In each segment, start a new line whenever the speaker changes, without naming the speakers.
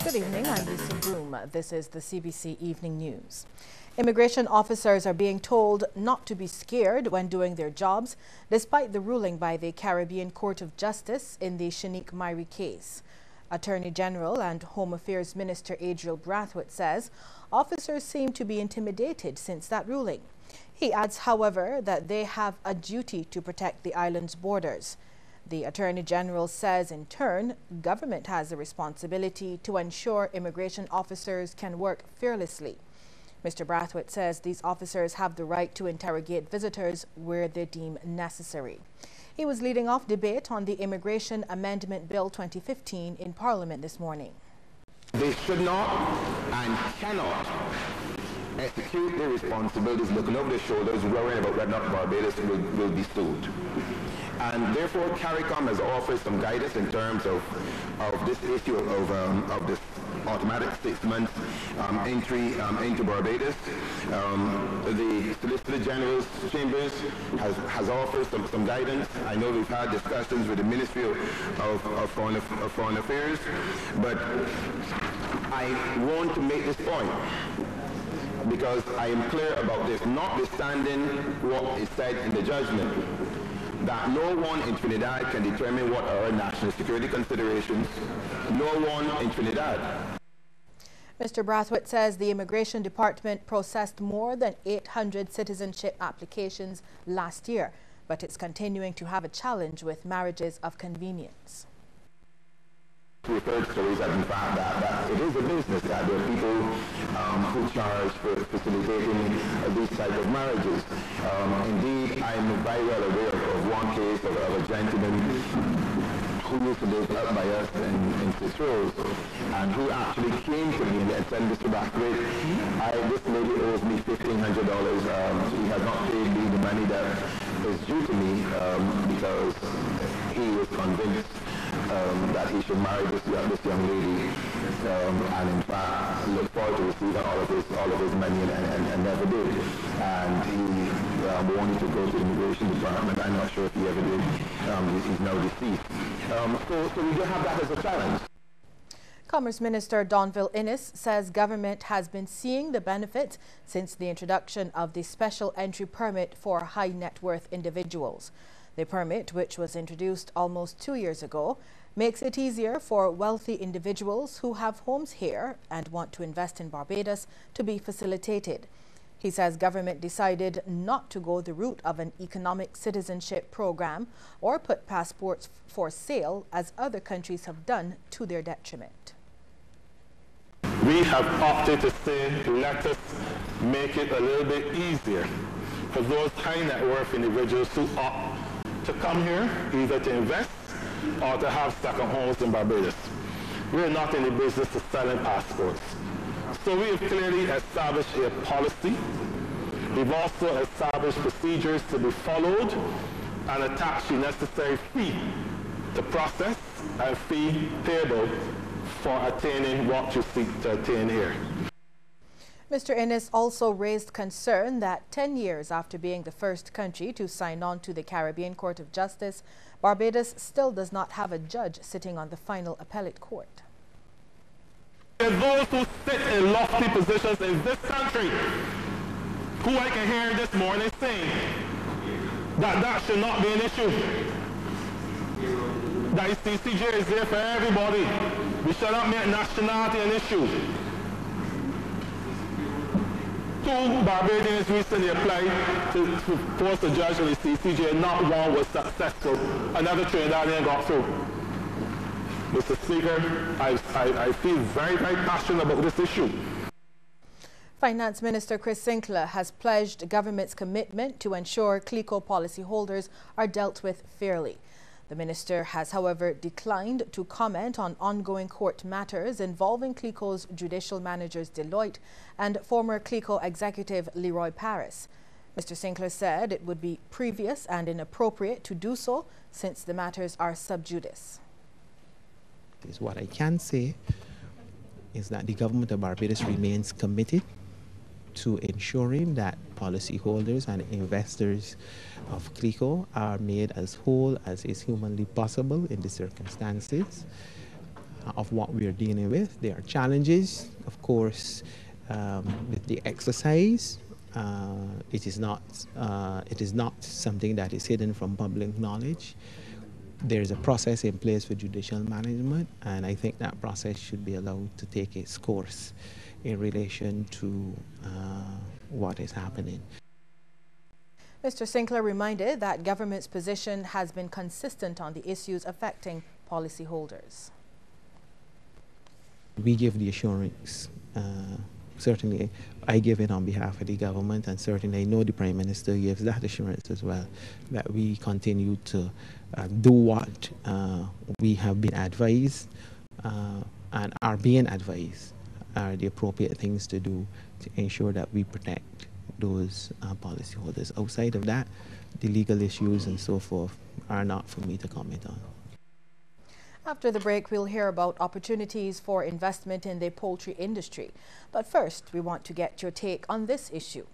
Good evening, I'm Lisa Broom. This is the CBC Evening News. Immigration officers are being told not to be scared when doing their jobs, despite the ruling by the Caribbean Court of Justice in the Shanique Myrie case. Attorney General and Home Affairs Minister Adriel Brathwaite says officers seem to be intimidated since that ruling. He adds, however, that they have a duty to protect the island's borders. The Attorney General says, in turn, government has a responsibility to ensure immigration officers can work fearlessly. Mr. Brathwaite says these officers have the right to interrogate visitors where they deem necessary. He was leading off debate on the Immigration Amendment Bill 2015 in Parliament this morning.
They should not and cannot execute their responsibilities looking over their shoulders, worrying about whether or not Barbados will be sued. And therefore, CARICOM has offered some guidance in terms of this issue of this automatic 6 month entry into Barbados. The Solicitor General's Chambers has offered some guidance. I know we've had discussions with the Ministry of Foreign Affairs, but I want to make this point because I am clear about this, notwithstanding what is said in the judgment, that no one in Trinidad can determine what are our national security considerations. No one in Trinidad.
Mr. Brathwaite says the Immigration Department processed more than 800 citizenship applications last year, but it's continuing to have a challenge with marriages of convenience.
Referred stories that in fact that it is a business, that there are people who charge for facilitating these type of marriages. Indeed, I am very well aware of one case of a gentleman who used to live up by us in Citrus and who actually came to me and said, Mr. Brathwaite, this lady owes me $1,500. He has not paid me the money that is due to me because he was convinced that he should marry this young lady, and in fact looked forward to receiving all of his money and never did. And he wanted to go to the Immigration Department. I'm not sure if he ever did. He's now deceased. So we do have that as a challenge.
Commerce Minister Donville Innes says government has been seeing the benefits since the introduction of the special entry permit for high net worth individuals. The permit, which was introduced almost 2 years ago, makes it easier for wealthy individuals who have homes here and want to invest in Barbados to be facilitated. He says government decided not to go the route of an economic citizenship program or put passports for sale as other countries have done to their detriment.
We have opted to say, let us make it a little bit easier for those high net worth individuals who opt to come here either to invest or to have second homes in Barbados. We're not in the business of selling passports. So we have clearly established a policy. We've also established procedures to be followed and attach the necessary fee to process and fee payable for attaining what you seek to attain here.
Mr. Innes also raised concern that 10 years after being the first country to sign on to the Caribbean Court of Justice, Barbados still does not have a judge sitting on the final appellate court.
There are those who sit in lofty positions in this country who I can hear this morning saying that should not be an issue. That CCJ is there for everybody. We should not make nationality an issue. 2 Barbadians recently applied to force a judge on the CCJ. Not one was successful. Another Trinidadian got through. Mr. Speaker, I feel very, very passionate about this issue.
Finance Minister Chris Sinclair has pledged government's commitment to ensure CLICO policyholders are dealt with fairly. The minister has, however, declined to comment on ongoing court matters involving CLICO's judicial managers Deloitte and former CLICO executive Leroy Paris. Mr. Sinclair said it would be previous and inappropriate to do so since the matters are sub judice.
What I can say is that the government of Barbados remains committed to ensuring that policyholders and investors of CLICO are made as whole as is humanly possible in the circumstances. of what we are dealing with. There are challenges, of course, with the exercise. It is not something that is hidden from public knowledge. There's a process in place for judicial management, and I think that process should be allowed to take its course in relation to what is happening.
Mr. Sinclair reminded that government's position has been consistent on the issues affecting policyholders.
We give the assurance, certainly I give it on behalf of the government, and certainly I know the Prime Minister gives that assurance as well, that we continue to do what we have been advised and are being advised are the appropriate things to do to ensure that we protect those policyholders. Outside of that, the legal issues and so forth are not for me to comment on.
After the break, we'll hear about opportunities for investment in the poultry industry. But first, we want to get your take on this issue.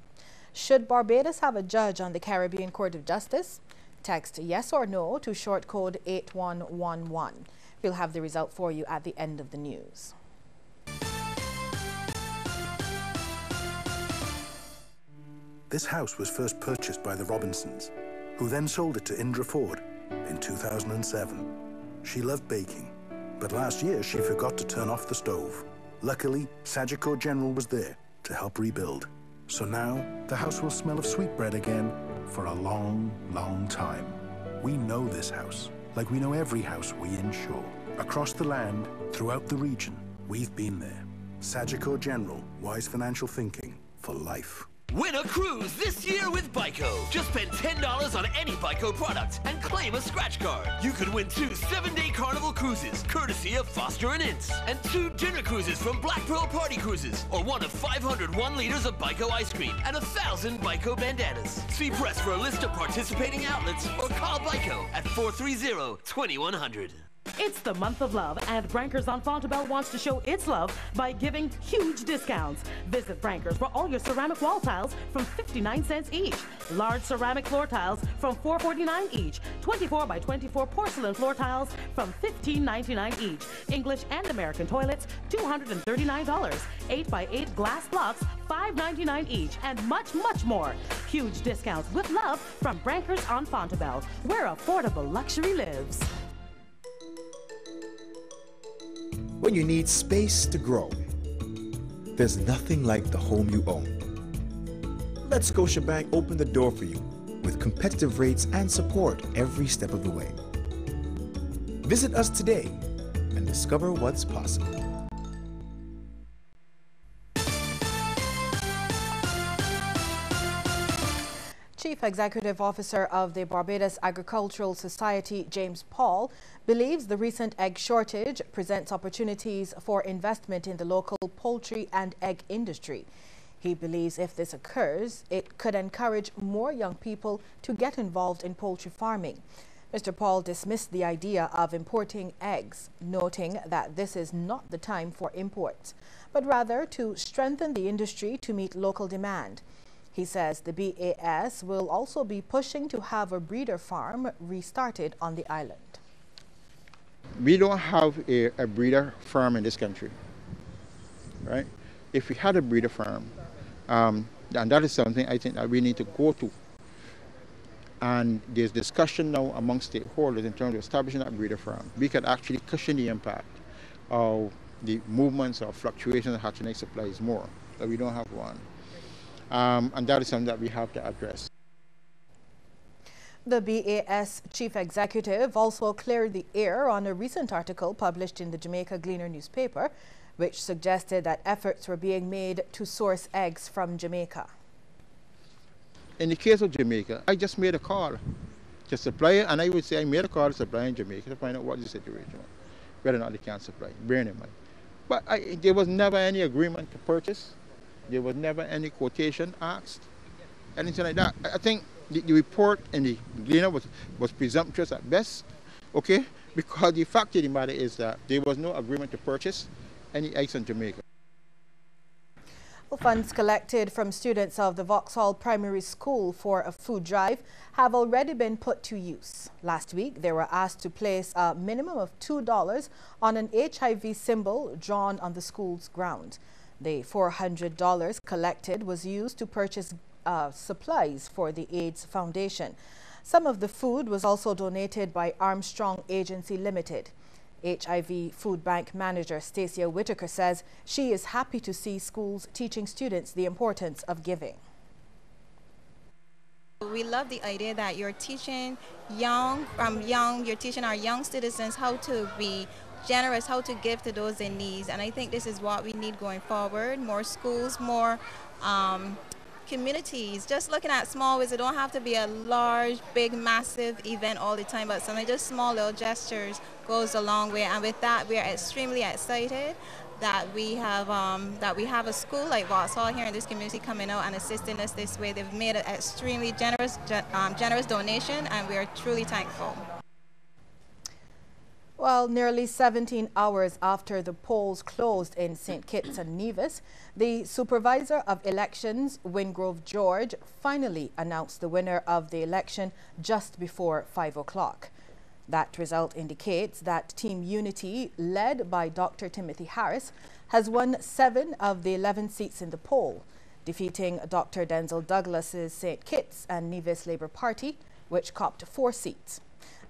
Should Barbados have a judge on the Caribbean Court of Justice? Text yes or no to short code 8111. We'll have the result for you at the end of the news.
This house was first purchased by the Robinsons, who then sold it to Indra Ford in 2007. She loved baking, but last year she forgot to turn off the stove. Luckily, Sagicor General was there to help rebuild. So now, the house will smell of sweetbread again for a long, long time. We know this house, like we know every house we insure. Across the land, throughout the region, we've been there. Sagicor General, wise financial thinking for life.
Win a cruise this year with Byco. Just spend $10 on any Byco product and claim a scratch card. You could win 2 7-day Carnival cruises, courtesy of Foster & Ince, and 2 dinner cruises from Black Pearl Party Cruises, or one of 500 1-liters of Byco ice cream and 1,000 Byco bandanas. See press for a list of participating outlets or call Byco at 430-2100.
It's the month of love, and Brankers on Fontebelle wants to show its love by giving huge discounts. Visit Brankers for all your ceramic wall tiles from 59 cents each. Large ceramic floor tiles from $4.49 each. 24 by 24 porcelain floor tiles from $15.99 each. English and American toilets, $239. 8 by 8 glass blocks, $5.99 each, and much, much more. Huge discounts with love from Brankers on Fontebelle, where affordable luxury lives.
When you need space to grow, there's nothing like the home you own. Let Scotiabank open the door for you with competitive rates and support every step of the way. Visit us today and discover what's possible.
Chief Executive Officer of the Barbados Agricultural Society, James Paul, believes the recent egg shortage presents opportunities for investment in the local poultry and egg industry. He believes if this occurs, it could encourage more young people to get involved in poultry farming. Mr. Paul dismissed the idea of importing eggs, noting that this is not the time for imports, but rather to strengthen the industry to meet local demand. He says the BAS will also be pushing to have a breeder farm restarted on the island.
We don't have a breeder farm in this country, right? If we had a breeder farm, and that is something I think that we need to go to. And there's discussion now among stakeholders in terms of establishing that breeder farm. We could actually cushion the impact of the movements or fluctuations of hatching egg supplies more, but we don't have one. And that is something that we have to address.
The BAS chief executive also cleared the air on a recent article published in the Jamaica Gleaner newspaper, which suggested that efforts were being made to source eggs from Jamaica.
In the case of Jamaica, I just made a call to supplier, and I would say I made a call to supplier in Jamaica to find out what the situation was, whether or not they can supply, bearing in mind. But there was never any agreement to purchase. There was never any quotation asked, anything like that. I think the report in the Gleaner was presumptuous at best, okay? Because the fact of the matter is that there was no agreement to purchase any eggs in Jamaica.
Well, funds collected from students of the Vauxhall Primary School for a food drive have already been put to use. Last week, they were asked to place a minimum of $2 on an HIV symbol drawn on the school's ground. The $400 collected was used to purchase supplies for the AIDS Foundation. Some of the food was also donated by Armstrong Agency Limited. HIV Food Bank manager Stacia Whitaker says she is happy to see schools teaching students the importance of giving.
We love the idea that you're teaching you're teaching our young citizens how to be generous, how to give to those in need, and I think this is what we need going forward. More schools, more communities. Just looking at small ways, it don't have to be a large, big, massive event all the time, but something just small little gestures goes a long way. And with that, we are extremely excited that we have a school like Vauxhall here in this community coming out and assisting us this way. They've made an extremely generous donation, and we are truly thankful.
Well, nearly 17 hours after the polls closed in St. Kitts and Nevis, the Supervisor of Elections, Wingrove George, finally announced the winner of the election just before 5 o'clock. That result indicates that Team Unity, led by Dr. Timothy Harris, has won 7 of the 11 seats in the poll, defeating Dr. Denzel Douglas's St. Kitts and Nevis Labour Party, which copped 4 seats.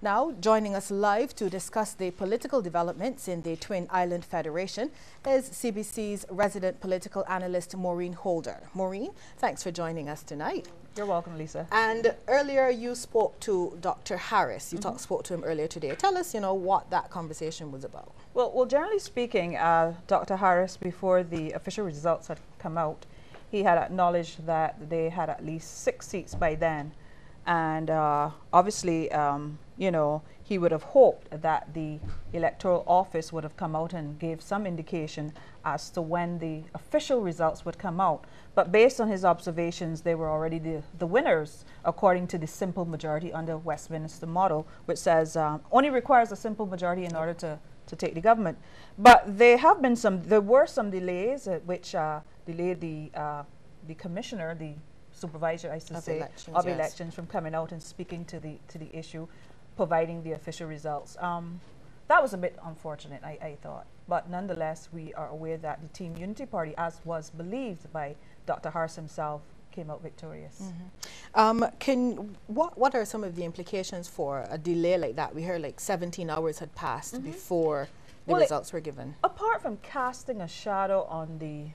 Now, joining us live to discuss the political developments in the Twin Island Federation is CBC's resident political analyst, Maureen Holder. Maureen, thanks for joining us tonight.
You're welcome, Lisa.
And earlier you spoke to Dr. Harris. You spoke to him earlier today. Tell us, what that conversation was about.
Well, generally speaking, Dr. Harris, before the official results had come out, he had acknowledged that they had at least 6 seats by then. And obviously, he would have hoped that the electoral office would have come out and gave some indication as to when the official results would come out. But based on his observations, they were already the winners, according to the simple majority under Westminster model, which says only requires a simple majority in order to take the government. But there were some delays which delayed the commissioner, the supervisor, I should say, of elections from coming out and speaking to the issue, providing the official results. That was a bit unfortunate, I thought. But nonetheless, we are aware that the Team Unity Party, as was believed by Dr. Harris himself, came out victorious.
What are some of the implications for a delay like that? We heard like 17 hours had passed before the results were given.
Apart from casting a shadow on the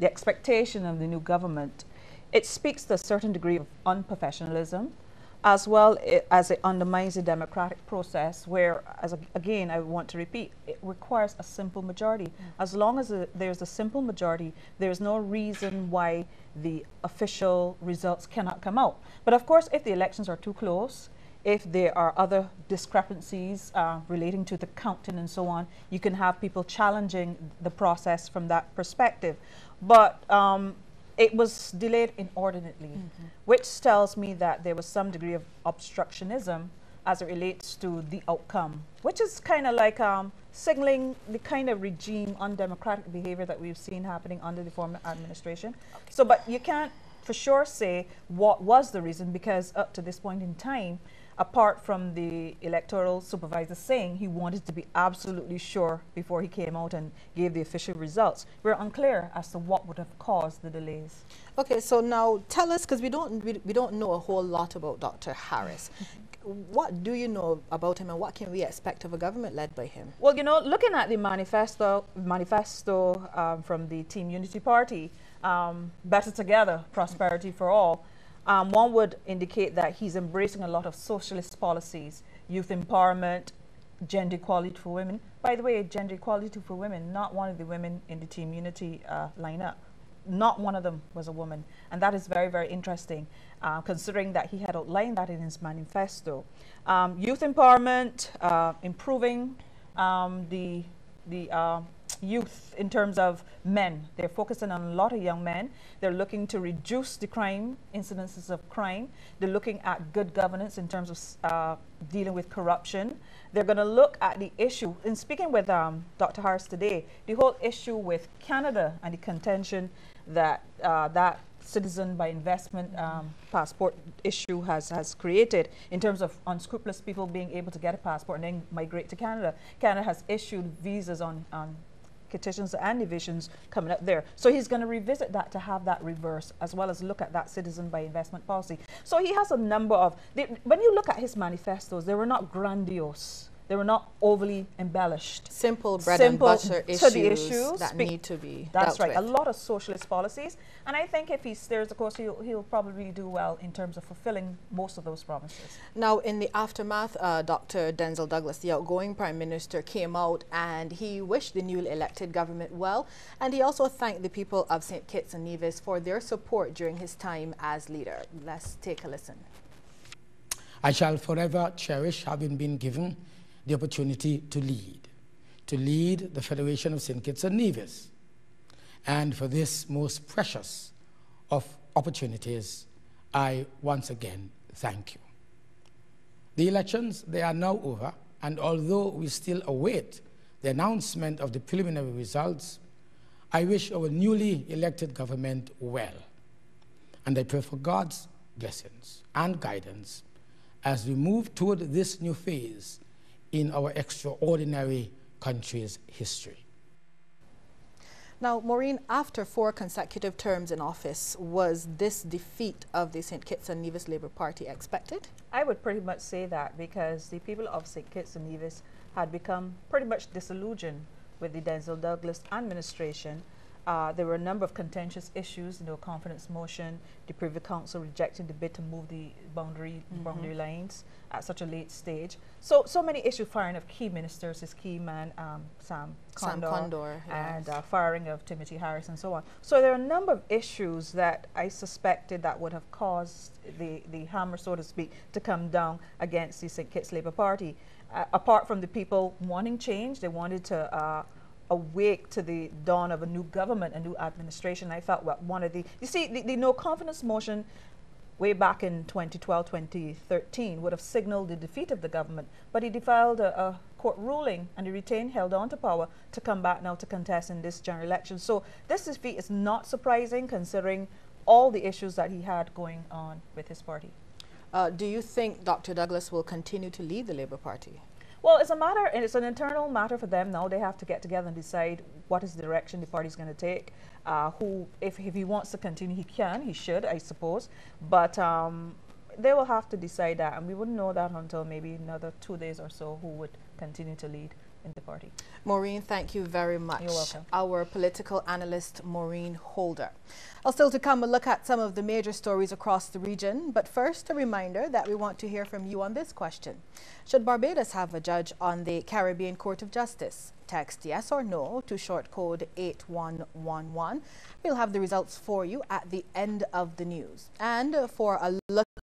expectation of the new government, it speaks to a certain degree of unprofessionalism, as well as it undermines the democratic process where, again, I want to repeat, it requires a simple majority. As long as there's a simple majority, there's no reason why the official results cannot come out. But of course, if the elections are too close, if there are other discrepancies relating to the counting and so on, you can have people challenging the process from that perspective. But it was delayed inordinately, which tells me that there was some degree of obstructionism as it relates to the outcome, which is kind of like signaling the kind of regime, undemocratic behavior that we've seen happening under the former administration. So, but you can't for sure say what was the reason, because up to this point in time, apart from the electoral supervisor saying he wanted to be absolutely sure before he came out and gave the official results, we're unclear as to what would have caused the delays. Okay, so now tell us, because we don't know a whole lot about Dr. Harris. What do you know about him, and what can we expect of a government led by him? Well, looking at the manifesto from the Team Unity Party, Better Together, Prosperity for All, one would indicate that he's embracing a lot of socialist policies, youth empowerment, gender equality for women. By the way, gender equality for women, not one of the women in the Team Unity lineup, not one of them was a woman. And that is very, very interesting, considering that he had outlined that in his manifesto. Youth empowerment, improving the youth in terms of men. They're focusing on a lot of young men. They're looking to reduce the crime, incidences of crime. They're looking at good governance in terms of dealing with corruption. They're going to look at the issue, in speaking with Dr. Harris today, the whole issue with Canada and the contention that that citizen by investment passport issue has created in terms of unscrupulous people being able to get a passport and then migrate to Canada. Canada has issued visas on petitions and divisions coming up there. So he's going to revisit that to have that reverse, as well as look at that citizen by investment policy. So he has a number of, when you look at his manifestos, they were not grandiose. They were not overly embellished.
Simple bread and butter issues that need to be
That's
dealt
right.
with.
A lot of socialist policies. And I think if he steers the course, he'll probably do well in terms of fulfilling most of those promises.
Now, in the aftermath, Dr. Denzel Douglas, the outgoing Prime Minister, came out and he wished the newly elected government well. And he also thanked the people of St. Kitts and Nevis for their support during his time as leader. Let's take a listen.
I shall forever cherish having been given the opportunity to lead the Federation of St. Kitts and Nevis. And for this most precious of opportunities, I once again thank you. The elections, they are now over, and although we still await the announcement of the preliminary results, I wish our newly elected government well, and I pray for God's blessings and guidance as we move toward this new phase in our extraordinary country's history.
Now, Maureen, after 4 consecutive terms in office, was this defeat of the St. Kitts and Nevis Labour Party expected?
I would pretty much say that, because the people of St. Kitts and Nevis had become pretty much disillusioned with the Denzel Douglas administration. There were a number of contentious issues, no confidence motion, the Privy Council rejecting the bid to move the boundary lines at such a late stage. So many issues, firing of key ministers, his key man, Sam Condor, and firing of Timothy Harris and so on. So there are a number of issues that I suspected that would have caused the hammer, so to speak, to come down against the St. Kitts Labour Party. Apart from the people wanting change, they wanted to awake to the dawn of a new government, a new administration. I felt what one of the, you see, the no confidence motion way back in 2012, 2013 would have signaled the defeat of the government, but he filed a court ruling and he retained, held on to power to come back now to contest in this general election. So this defeat is not surprising considering all the issues that he had going on with his party.
Do you think Dr. Douglas will continue to lead the Labour Party?
Well, it's an internal matter for them now. They have to get together and decide what is the direction the party is going to take. If he wants to continue, he can, he should, I suppose. But they will have to decide that, and we wouldn't know that until maybe another 2 days or so who would continue to lead in the party.
Maureen, thank you very much.
You're welcome.
Our political analyst, Maureen Holder. Still to come, a look at some of the major stories across the region. But first, a reminder that we want to hear from you on this question. Should Barbados have a judge on the Caribbean Court of Justice? Text yes or no to short code 8111. We'll have the results for you at the end of the news. And for a look